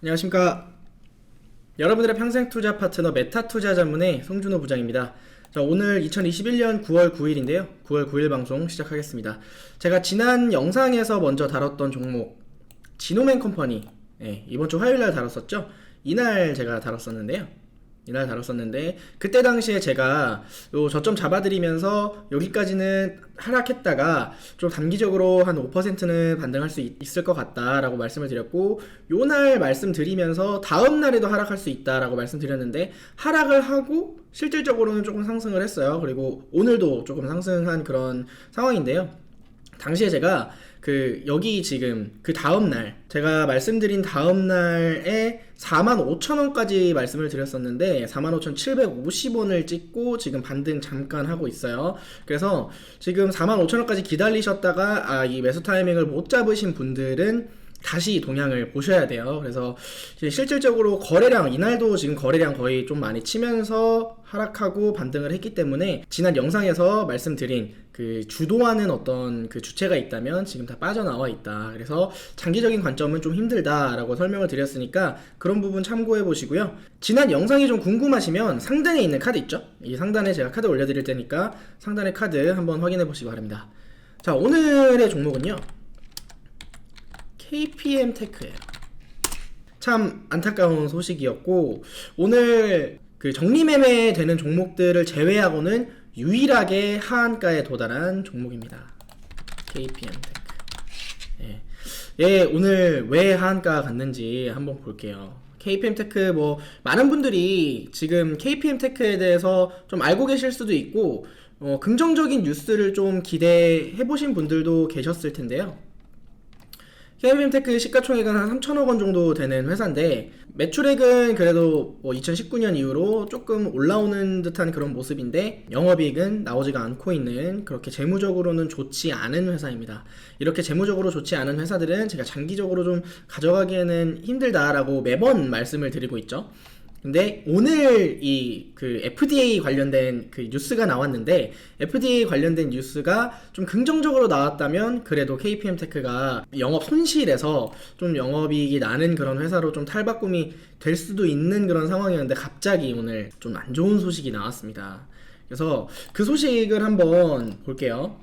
안녕하십니까. 여러분들의 평생 투자 파트너 메타투자자문의 송준호 부장입니다. 자, 오늘 2021년 9월 9일인데요. 9월 9일 방송 시작하겠습니다. 제가 지난 영상에서 먼저 다뤘던 종목 지노맨 컴퍼니, 이번 주 화요일날 다뤘었죠. 이날 제가 다뤘었는데 그때 당시에 제가 요 저점 잡아드리면서 여기까지는 하락했다가 좀 단기적으로 한 5%는 반등할 수 있을 것 같다라고 말씀을 드렸고, 요날 말씀드리면서 다음 날에도 하락할 수 있다라고 말씀드렸는데 하락을 하고 실질적으로는 조금 상승을 했어요. 그리고 오늘도 조금 상승한 그런 상황인데요. 당시에 제가 여기 지금 그 다음날, 제가 말씀드린 다음날에 45,000원까지 말씀을 드렸었는데 45,750원을 찍고 지금 반등 잠깐 하고 있어요. 그래서 지금 45,000원까지 기다리셨다가 이 매수 타이밍을 못 잡으신 분들은 다시 동향을 보셔야 돼요. 그래서 실질적으로 거래량, 이날도 지금 거래량 거의 좀 많이 치면서 하락하고 반등을 했기 때문에 지난 영상에서 말씀드린 주도하는 어떤 주체가 있다면 지금 다 빠져나와 있다. 그래서 장기적인 관점은 좀 힘들다라고 설명을 드렸으니까 그런 부분 참고해 보시고요. 지난 영상이 좀 궁금하시면 상단에 있는 카드 있죠? 이 상단에 제가 카드 올려드릴 테니까 상단의 카드 한번 확인해 보시기 바랍니다. 자, 오늘의 종목은요, KPM 테크예요. 참 안타까운 소식이었고, 오늘 정리매매 되는 종목들을 제외하고는 유일하게 하한가에 도달한 종목입니다. KPM 테크. 오늘 왜 하한가 갔는지 한번 볼게요. KPM 테크, 많은 분들이 지금 KPM 테크에 대해서 좀 알고 계실 수도 있고, 긍정적인 뉴스를 좀 기대해 보신 분들도 계셨을 텐데요. KPM 테크 시가총액은 한 3천억원 정도 되는 회사인데, 매출액은 그래도 2019년 이후로 조금 올라오는 듯한 그런 모습인데, 영업이익은 나오지가 않고 있는, 그렇게 재무적으로는 좋지 않은 회사입니다. 이렇게 재무적으로 좋지 않은 회사들은 제가 장기적으로 좀 가져가기에는 힘들다라고 매번 말씀을 드리고 있죠. 근데 오늘 FDA 관련된 뉴스가 나왔는데, FDA 관련된 뉴스가 좀 긍정적으로 나왔다면 그래도 KPM 테크가 영업 손실에서 좀 영업이익이 나는 그런 회사로 좀 탈바꿈이 될 수도 있는 그런 상황이었는데, 갑자기 오늘 좀 안 좋은 소식이 나왔습니다. 그래서 그 소식을 한번 볼게요.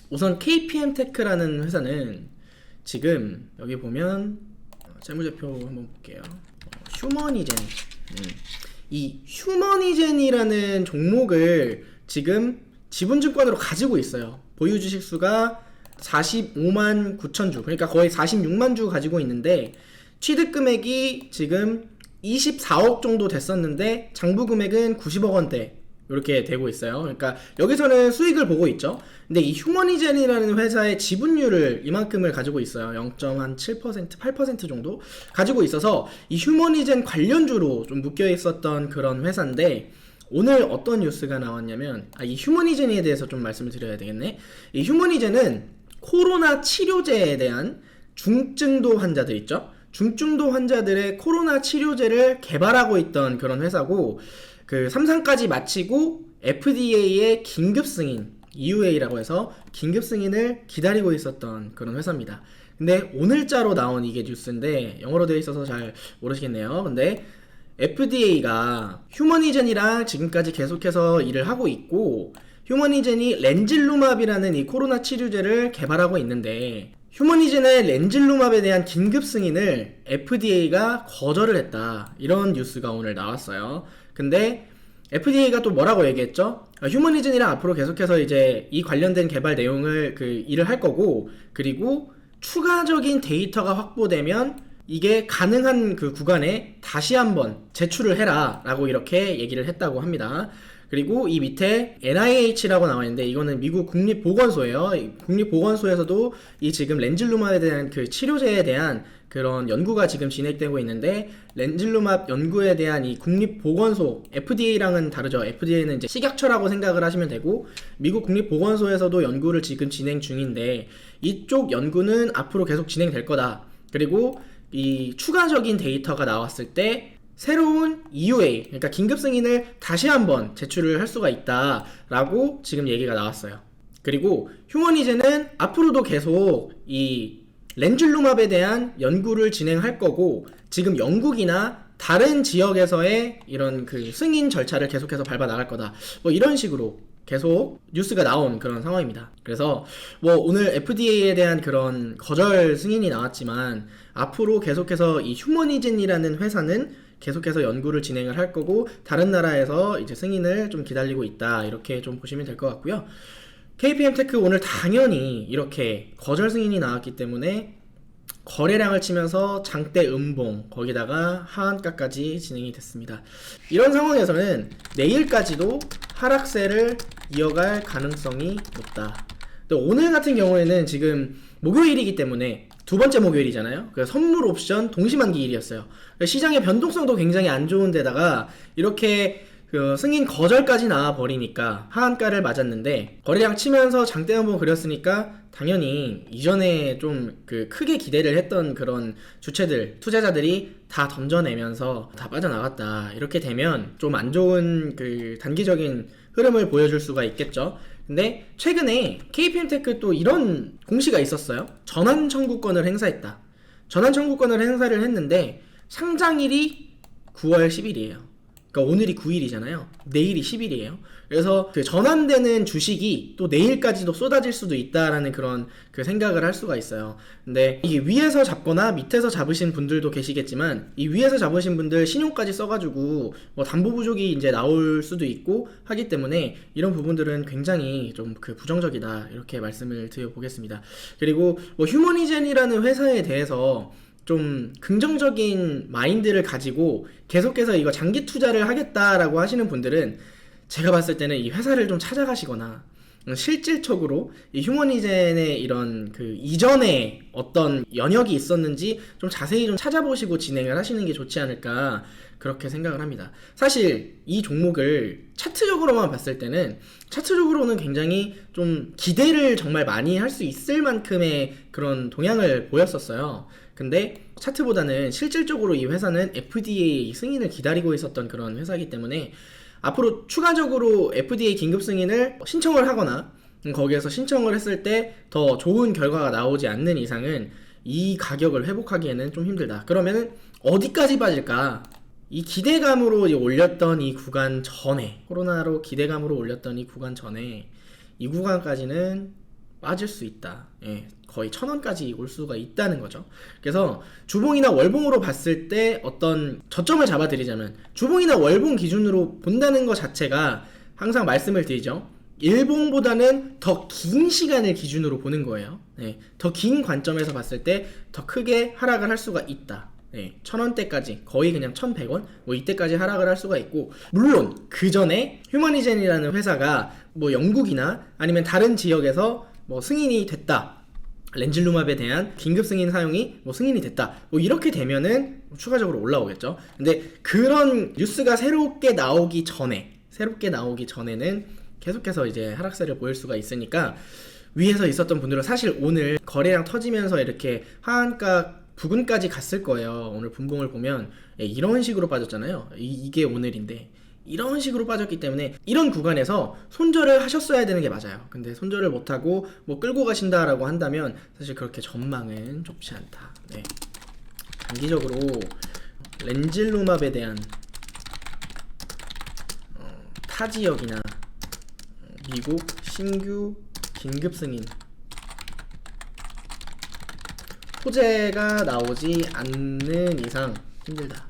우선 KPM 테크라는 회사는 지금 여기 보면 재무제표 한번 볼게요. 휴머니젠, 이 휴머니젠이라는 종목을 지금 지분증권으로 가지고 있어요. 보유 주식수가 45만 9천 주, 그러니까 거의 46만 주 가지고 있는데, 취득 금액이 지금 24억 정도 됐었는데 장부 금액은 90억 원대 이렇게 되고 있어요. 그러니까 여기서는 수익을 보고 있죠. 근데 이 휴머니젠이라는 회사의 지분율을 이만큼을 가지고 있어요. 0.7%, 8% 정도 가지고 있어서 이 휴머니젠 관련주로 좀 묶여 있었던 그런 회사인데, 오늘 어떤 뉴스가 나왔냐면, 이 휴머니젠에 대해서 좀 말씀을 드려야 되겠네. 이 휴머니젠은 코로나 치료제에 대한 중증도 환자들 있죠. 중증도 환자들의 코로나 치료제를 개발하고 있던 그런 회사고, 3상까지 마치고 FDA의 긴급 승인, EUA라고 해서 긴급 승인을 기다리고 있었던 그런 회사입니다. 근데 오늘자로 나온 이게 뉴스인데 영어로 되어 있어서 잘 모르시겠네요. 근데 FDA가 휴머니젠이랑 지금까지 계속해서 일을 하고 있고, 휴머니젠이 렌질루맙이라는 이 코로나 치료제를 개발하고 있는데, 휴머니젠의 렌질루맙에 대한 긴급 승인을 FDA가 거절을 했다, 이런 뉴스가 오늘 나왔어요. 근데 FDA가 또 뭐라고 얘기했죠? 휴머니젠이랑 앞으로 계속해서 이제 이 관련된 개발 내용을 일을 할 거고, 그리고 추가적인 데이터가 확보되면 이게 가능한 구간에 다시 한번 제출을 해라 라고 이렇게 얘기를 했다고 합니다. 그리고 이 밑에 NIH라고 나와 있는데, 이거는 미국 국립보건소예요. 국립보건소에서도 이 지금 렌질루맙에 대한 치료제에 대한 그런 연구가 지금 진행되고 있는데, 렌질루맙 연구에 대한 이 국립보건소, FDA랑은 다르죠. FDA는 이제 식약처라고 생각을 하시면 되고, 미국 국립보건소에서도 연구를 지금 진행 중인데, 이쪽 연구는 앞으로 계속 진행될 거다. 그리고 이 추가적인 데이터가 나왔을 때 새로운 EUA, 그러니까 긴급 승인을 다시 한번 제출을 할 수가 있다라고 지금 얘기가 나왔어요. 그리고 휴머니젠은 앞으로도 계속 이 렌질루맙에 대한 연구를 진행할 거고, 지금 영국이나 다른 지역에서의 이런 그 승인 절차를 계속해서 밟아 나갈 거다. 뭐 이런 식으로 계속 뉴스가 나온 그런 상황입니다. 그래서 뭐 오늘 FDA에 대한 그런 거절 승인이 나왔지만 앞으로 계속해서 이 휴머니젠이라는 회사는 계속해서 연구를 진행을 할 거고 다른 나라에서 이제 승인을 좀 기다리고 있다. 이렇게 좀 보시면 될 것 같고요. KPM테크 오늘 당연히 이렇게 거절 승인이 나왔기 때문에 거래량을 치면서 장대 음봉 거기다가 하한가까지 진행이 됐습니다. 이런 상황에서는 내일까지도 하락세를 이어갈 가능성이 높다. 근데 오늘 같은 경우에는 지금 목요일이기 때문에 두 번째 목요일이잖아요. 그래서 선물 옵션 동시만기일이었어요. 시장의 변동성도 굉장히 안 좋은 데다가 이렇게 그 승인 거절까지 나와버리니까 하한가를 맞았는데 거래량 치면서 장대 한번 그렸으니까 당연히 이전에 좀 그 크게 기대를 했던 그런 주체들, 투자자들이 다 던져내면서 다 빠져나갔다. 이렇게 되면 좀 안 좋은 그 단기적인 흐름을 보여줄 수가 있겠죠. 근데 최근에 KPM테크 또 이런 공시가 있었어요. 전환 청구권을 행사했다. 전환 청구권을 행사를 했는데 상장일이 9월 10일이에요. 그러니까 오늘이 9일이잖아요. 내일이 10일이에요. 그래서 그 전환되는 주식이 또 내일까지도 쏟아질 수도 있다라는 그런 그 생각을 할 수가 있어요. 근데 이게 위에서 잡거나 밑에서 잡으신 분들도 계시겠지만 이 위에서 잡으신 분들 신용까지 써가지고 뭐 담보 부족이 이제 나올 수도 있고 하기 때문에 이런 부분들은 굉장히 좀 그 부정적이다 이렇게 말씀을 드려보겠습니다. 그리고 뭐 휴머니젠이라는 회사에 대해서 좀 긍정적인 마인드를 가지고 계속해서 이거 장기 투자를 하겠다라고 하시는 분들은 제가 봤을 때는 이 회사를 좀 찾아가시거나 실질적으로 이 휴머니젠의 이런 그 이전에 어떤 연역이 있었는지 좀 자세히 좀 찾아보시고 진행을 하시는 게 좋지 않을까 그렇게 생각을 합니다. 사실 이 종목을 차트적으로만 봤을 때는 차트적으로는 굉장히 좀 기대를 정말 많이 할 수 있을 만큼의 그런 동향을 보였었어요. 근데 차트보다는 실질적으로 이 회사는 FDA 승인을 기다리고 있었던 그런 회사이기 때문에 앞으로 추가적으로 FDA 긴급 승인을 신청을 하거나 거기에서 신청을 했을 때 더 좋은 결과가 나오지 않는 이상은 이 가격을 회복하기에는 좀 힘들다. 그러면은 어디까지 빠질까? 이 기대감으로 올렸던 이 구간 전에 코로나로 기대감으로 올렸던 이 구간 전에 이 구간까지는 빠질 수 있다. 예, 거의 1,000원까지 올 수가 있다는 거죠. 그래서 주봉이나 월봉으로 봤을 때 어떤 저점을 잡아드리자면 주봉이나 월봉 기준으로 본다는 것 자체가 항상 말씀을 드리죠. 일봉보다는 더 긴 시간을 기준으로 보는 거예요. 예, 더 긴 관점에서 봤을 때 더 크게 하락을 할 수가 있다. 네, 1,000원대까지 거의 그냥 1,100원 뭐 이때까지 하락을 할 수가 있고 물론 그 전에 휴머니젠이라는 회사가 뭐 영국이나 아니면 다른 지역에서 뭐 승인이 됐다. 렌질루맙에 대한 긴급 승인 사용이 뭐 승인이 됐다. 뭐 이렇게 되면은 추가적으로 올라오겠죠. 근데 그런 뉴스가 새롭게 나오기 전에는 계속해서 이제 하락세를 보일 수가 있으니까 위에서 있었던 분들은 사실 오늘 거래량 터지면서 이렇게 하한가 부근까지 갔을 거예요. 오늘 분봉을 보면 이런 식으로 빠졌잖아요. 이게 오늘인데 이런 식으로 빠졌기 때문에 이런 구간에서 손절을 하셨어야 되는 게 맞아요. 근데 손절을 못하고 뭐 끌고 가신다라고 한다면 사실 그렇게 전망은 좁지 않다. 네. 단기적으로 렌질루맙에 대한 타 지역이나 미국 신규 긴급 승인 호재가 나오지 않는 이상 힘들다.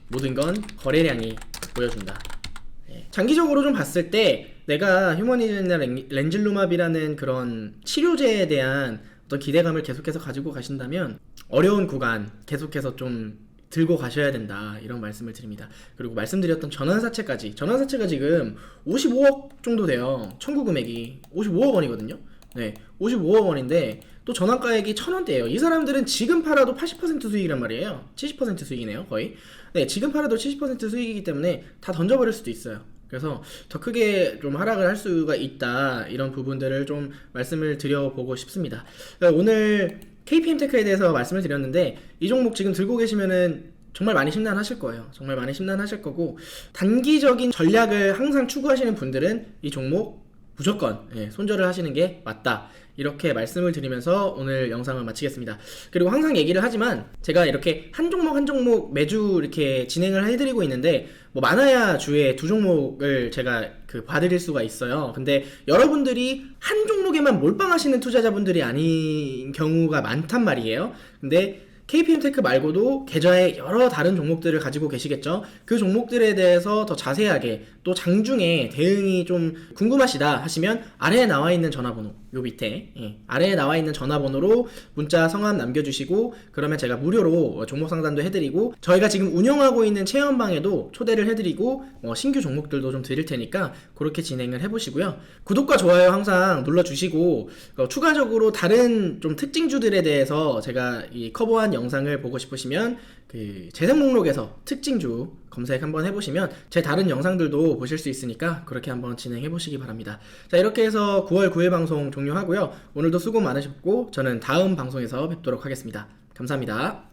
모든 건 거래량이 보여준다. 네. 장기적으로 좀 봤을 때 내가 휴머니젠이나 렌질루맙이라는 그런 치료제에 대한 어떤 기대감을 계속해서 가지고 가신다면 어려운 구간 계속해서 좀 들고 가셔야 된다 이런 말씀을 드립니다. 그리고 말씀드렸던 전환사채가 지금 55억 정도 돼요. 청구 금액이 55억 원이거든요. 네, 55억 원인데 또 전환가액이 1,000원대예요. 이 사람들은 지금 팔아도 80% 수익이란 말이에요. 70% 수익이네요, 거의. 네, 지금 팔아도 70% 수익이기 때문에 다 던져버릴 수도 있어요. 그래서 더 크게 좀 하락을 할 수가 있다. 이런 부분들을 좀 말씀을 드려보고 싶습니다. 오늘 KPM테크에 대해서 말씀을 드렸는데 이 종목 지금 들고 계시면은 정말 많이 심란하실 거예요. 정말 많이 심란하실 거고 단기적인 전략을 항상 추구하시는 분들은 이 종목 무조건 손절을 하시는 게 맞다. 이렇게 말씀을 드리면서 오늘 영상을 마치겠습니다. 그리고 항상 얘기를 하지만 제가 이렇게 한 종목 한 종목 매주 이렇게 진행을 해드리고 있는데 뭐 많아야 주에 2종목을 제가 봐드릴 수가 있어요. 근데 여러분들이 한 종목에만 몰빵하시는 투자자분들이 아닌 경우가 많단 말이에요. 근데 KPM테크 말고도 계좌에 여러 다른 종목들을 가지고 계시겠죠. 그 종목들에 대해서 더 자세하게 또 장중에 대응이 좀 궁금하시다 하시면 아래에 나와 있는 전화번호, 요 밑에 아래에 나와 있는 전화번호로 문자 성함 남겨주시고 그러면 제가 무료로 종목 상담도 해드리고 저희가 지금 운영하고 있는 체험방에도 초대를 해드리고 신규 종목들도 좀 드릴 테니까 그렇게 진행을 해보시고요. 구독과 좋아요 항상 눌러주시고 추가적으로 다른 좀 특징주들에 대해서 제가 이 커버한 영상을 보고 싶으시면 재생 목록에서 특징주 검색 한번 해보시면 제 다른 영상들도 보실 수 있으니까 그렇게 한번 진행해 보시기 바랍니다. 자, 이렇게 해서 9월 9일 방송 종료하고요. 오늘도 수고 많으셨고 저는 다음 방송에서 뵙도록 하겠습니다. 감사합니다.